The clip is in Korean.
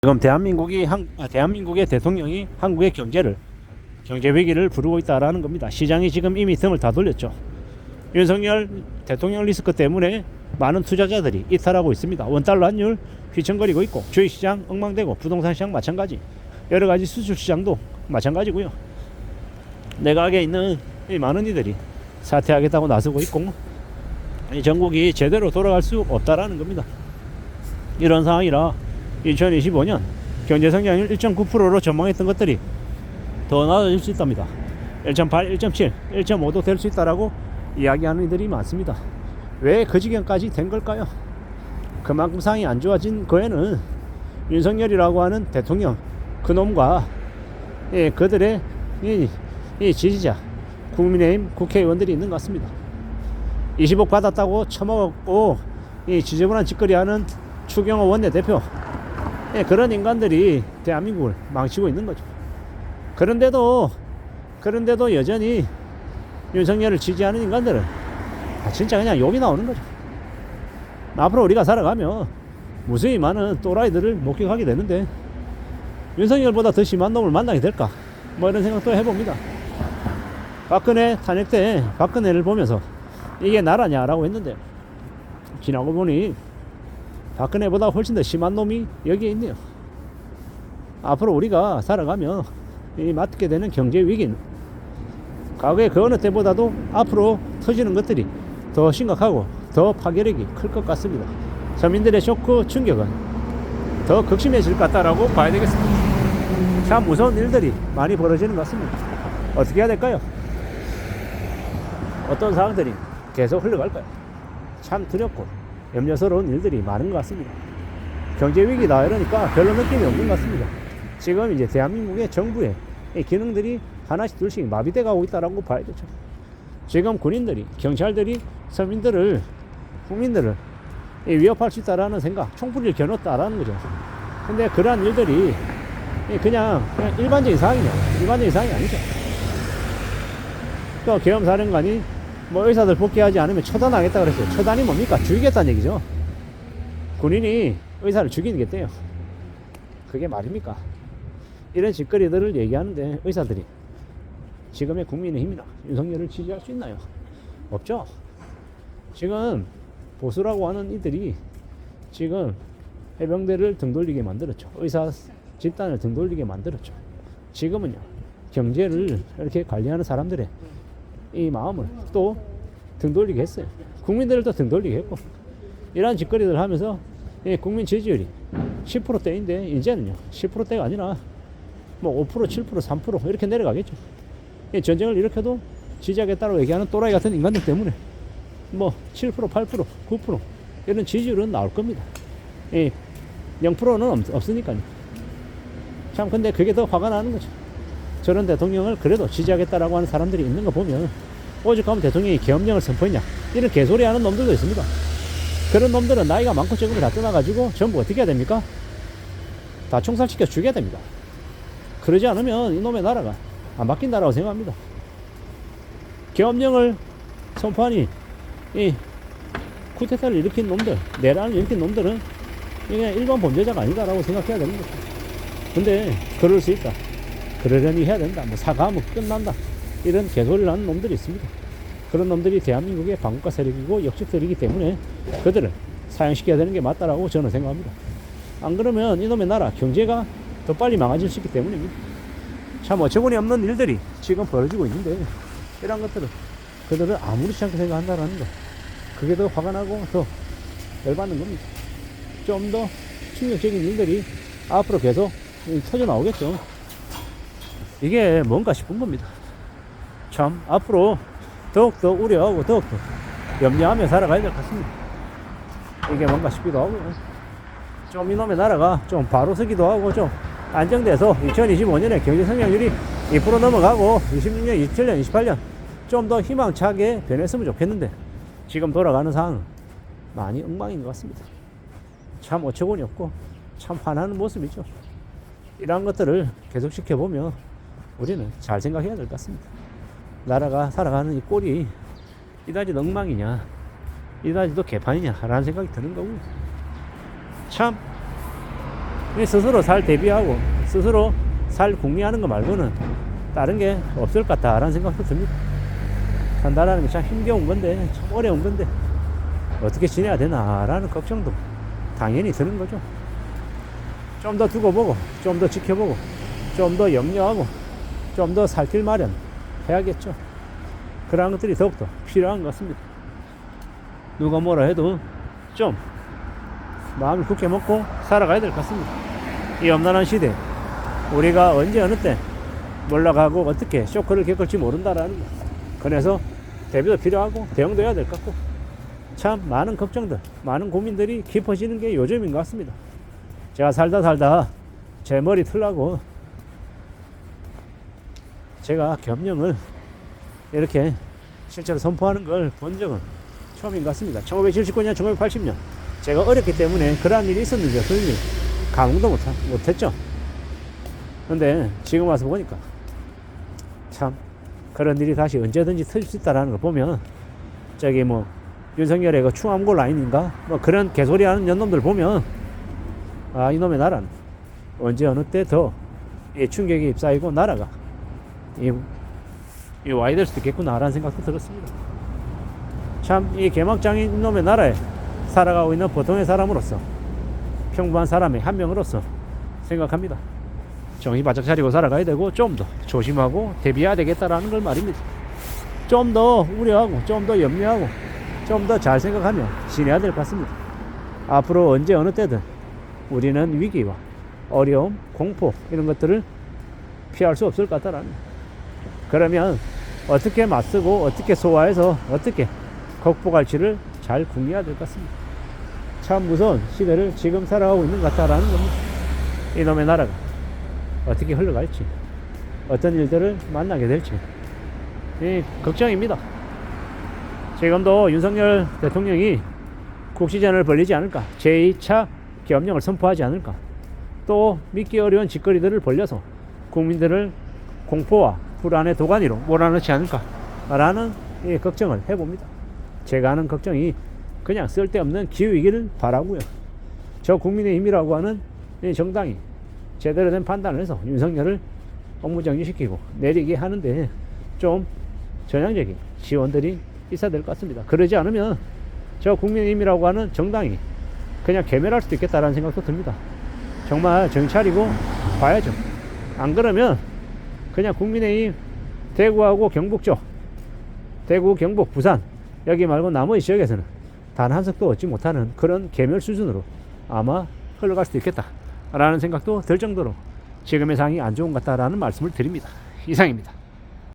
지금 대한민국의 대통령이 한국의 경제 위기를 부르고 있다라는 겁니다. 시장이 지금 이미 등을 다 돌렸죠. 윤석열 대통령 리스크 때문에 많은 투자자들이 이탈하고 있습니다. 원달러 환율 휘청거리고 있고, 주식시장 엉망되고, 부동산 시장 마찬가지, 여러 가지 수출 시장도 마찬가지고요. 내각에 있는 이 많은 이들이 사퇴하겠다고 나서고 있고, 이 전국이 제대로 돌아갈 수 없다라는 겁니다. 이런 상황이라 2025년 경제 성장률 1.9%로 전망했던 것들이 더 나아질 수 있답니다. 1.8, 1.7, 1.5도 될 수 있다라고 이야기하는 이들이 많습니다. 왜 그 지경까지 된 걸까요? 그만큼 상황이 안 좋아진 거에는 윤석열이라고 하는 대통령, 그놈과 그들의 이 지지자, 국민의힘 국회의원들이 있는 것 같습니다. 20억 받았다고 처먹었고 이 지저분한 짓거리하는 추경호 원내대표, 그런 인간들이 대한민국을 망치고 있는 거죠. 그런데도 여전히 윤석열을 지지하는 인간들은 진짜 그냥 욕이 나오는 거죠. 앞으로 우리가 살아가면 무수히 많은 또라이들을 목격하게 되는데, 윤석열보다 더 심한 놈을 만나게 될까, 이런 생각도 해봅니다. 박근혜 탄핵 때 박근혜를 보면서 이게 나라냐라고 했는데, 지나고 보니 박근혜보다 훨씬 더 심한 놈이 여기에 있네요. 앞으로 우리가 살아가면 이 맞게 되는 경제 위기는 과거의 그 어느 때보다도 앞으로 터지는 것들이 더 심각하고 더 파괴력이 클 것 같습니다. 서민들의 쇼크 충격은 더 극심해질 것 같다라고 봐야 되겠습니다. 참 무서운 일들이 많이 벌어지는 것 같습니다. 어떻게 해야 될까요? 어떤 상황들이 계속 흘러갈까요? 참 두렵고 염려스러운 일들이 많은 것 같습니다. 경제 위기다 이러니까 별로 느낌이 없는 것 같습니다. 지금 이제 대한민국의 정부의 기능들이 하나씩 둘씩 마비돼 가고 있다라고 봐야 되죠. 지금 군인들이, 경찰들이 서민들을, 국민들을 위협할 수 있다라는 생각, 총불을 겨눴다라는 거죠. 근데 그러한 일들이 그냥 일반적인 상황이냐? 일반적인 상황이 아니죠. 또 계엄사령관이 의사들 복귀하지 않으면 처단하겠다 그랬어요. 처단이 뭡니까? 죽이겠다는 얘기죠. 군인이 의사를 죽이겠대요. 그게 말입니까? 이런 짓거리들을 얘기하는데 의사들이 지금의 국민의힘이나 윤석열을 지지할 수 있나요? 없죠. 지금 보수라고 하는 이들이 지금 해병대를 등돌리게 만들었죠. 의사 집단을 등돌리게 만들었죠. 지금은요, 경제를 이렇게 관리하는 사람들의 이 마음을 또 등돌리게 했어요. 국민들을 또 등돌리게 했고, 이러한 짓거리들을 하면서 국민 지지율이 10%대인데 이제는요 10%대가 아니라 5%, 7%, 3% 이렇게 내려가겠죠. 전쟁을 일으켜도 지지하겠다고 얘기하는 또라이 같은 인간들 때문에 7%, 8%, 9% 이런 지지율은 나올 겁니다. 0%는 없으니까요. 참 근데 그게 더 화가 나는 거죠. 저런 대통령을 그래도 지지하겠다라고 하는 사람들이 있는 거 보면, 오죽하면 대통령이 계엄령을 선포했냐, 이런 개소리 하는 놈들도 있습니다. 그런 놈들은 나이가 많고 적음이 다 떠나가지고 전부 어떻게 해야 됩니까? 다 총살시켜 죽여야 됩니다. 그러지 않으면 이놈의 나라가 안 바뀐다라고 생각합니다. 계엄령을 선포하니 이 쿠데타를 일으킨 놈들, 내란을 일으킨 놈들은 그냥 일반 범죄자가 아니다라고 생각해야 되는 거죠. 근데 그럴 수 있다, 그러려니 해야 된다, 사과하면 끝난다, 이런 개소리를 하는 놈들이 있습니다. 그런 놈들이 대한민국의 반국가 세력이고 역적들이기 때문에 그들을 사형시켜야 되는 게 맞다라고 저는 생각합니다. 안 그러면 이놈의 나라 경제가 더 빨리 망가질 수 있기 때문입니다. 참 어처구니 없는 일들이 지금 벌어지고 있는데, 이런 것들은 그들을 아무렇지 않게 생각한다라는 거, 그게 더 화가 나고 더 열받는 겁니다. 좀 더 충격적인 일들이 앞으로 계속 터져 나오겠죠. 이게 뭔가 싶은 겁니다. 참 앞으로 더욱더 우려하고 더욱더 염려하며 살아가야 될 것 같습니다. 이게 뭔가 싶기도 하고, 좀 이놈의 나라가 좀 바로 서기도 하고, 좀 안정돼서 2025년에 경제 성장률이 2% 넘어가고 26년, 27년, 28년 좀 더 희망차게 변했으면 좋겠는데, 지금 돌아가는 상황은 많이 엉망인 것 같습니다. 참 어처구니 없고 참 화나는 모습이죠. 이러한 것들을 계속 지켜보면 우리는 잘 생각해야 될 것 같습니다. 나라가 살아가는 이 꼴이 이다지 엉망이냐, 이다지도 개판이냐 라는 생각이 드는 거고, 참 스스로 살 대비하고 스스로 살 궁리하는 거 말고는 다른 게 없을 것 같다라는 생각도 듭니다. 산다라는 게 참 힘겨운 건데, 참 어려운 건데 어떻게 지내야 되나라는 걱정도 당연히 드는 거죠. 좀 더 두고 보고, 좀 더 지켜보고, 좀 더 염려하고, 좀 더 살길 마련 해야겠죠. 그러한 것들이 더욱더 필요한 것 같습니다. 누가 뭐라 해도 좀 마음을 굳게 먹고 살아가야 될 것 같습니다. 이 엄난한 시대, 우리가 언제 어느 때 몰라가고 어떻게 쇼크를 겪을지 모른다라는 거. 그래서 대비도 필요하고 대응도 해야 될 것 같고, 참 많은 걱정들, 많은 고민들이 깊어지는 게 요즘인 것 같습니다. 제가 살다 제 머리 틀라고 제가 겸령을 이렇게 실제로 선포하는 걸 본 적은 처음인 것 같습니다. 1979년, 1980년 제가 어렸기 때문에 그러한 일이 있었는지 없었는지 감흥도 못했죠. 근데 지금 와서 보니까 참 그런 일이 다시 언제든지 터질 수 있다는 걸 보면, 저기 뭐 윤석열의 그 충암고 라인인가 뭐 그런 개소리 하는 년놈들 보면, 아, 이놈의 나라는 언제 어느 때 더 충격이 휩싸이고 나라가 이 와야 될 수도 있겠구나라는 생각도 들었습니다. 참 이 개막장인 이놈의 나라에 살아가고 있는 보통의 사람으로서, 평범한 사람의 한 명으로서 생각합니다. 정신 바짝 차리고 살아가야 되고, 좀 더 조심하고 대비해야 되겠다라는 걸 말입니다. 좀 더 우려하고, 좀 더 염려하고, 좀 더 잘 생각하며 지내야 될 것 같습니다. 앞으로 언제 어느 때든 우리는 위기와 어려움, 공포 이런 것들을 피할 수 없을 것 같다라는, 그러면 어떻게 맞서고 어떻게 소화해서 어떻게 극복할지를 잘 궁리해야 될 것 같습니다. 참 무서운 시대를 지금 살아가고 있는 것 같다라는 겁니다. 이놈의 나라가 어떻게 흘러갈지, 어떤 일들을 만나게 될지 걱정입니다. 지금도 윤석열 대통령이 국시전을 벌리지 않을까, 제2차 계엄령을 선포하지 않을까, 또 믿기 어려운 짓거리들을 벌려서 국민들을 공포와 불안의 도가니로 몰아넣지 않을까 라는 걱정을 해봅니다. 제가 하는 걱정이 그냥 쓸데없는 기우이기를 바라고요. 저 국민의힘이라고 하는 정당이 제대로 된 판단을 해서 윤석열을 업무정지시키고 내리게 하는데 좀 전향적인 지원들이 있어야 될 것 같습니다. 그러지 않으면 저 국민의힘이라고 하는 정당이 그냥 괴멸할 수도 있겠다라는 생각도 듭니다. 정말 정신 차리고 봐야죠. 안 그러면 그냥 국민의힘 대구하고 경북 쪽, 대구, 경북, 부산 여기 말고 나머지 지역에서는 단 한 석도 얻지 못하는 그런 괴멸 수준으로 아마 흘러갈 수도 있겠다 라는 생각도 들 정도로 지금의 상황이 안 좋은 것 같다라는 말씀을 드립니다. 이상입니다.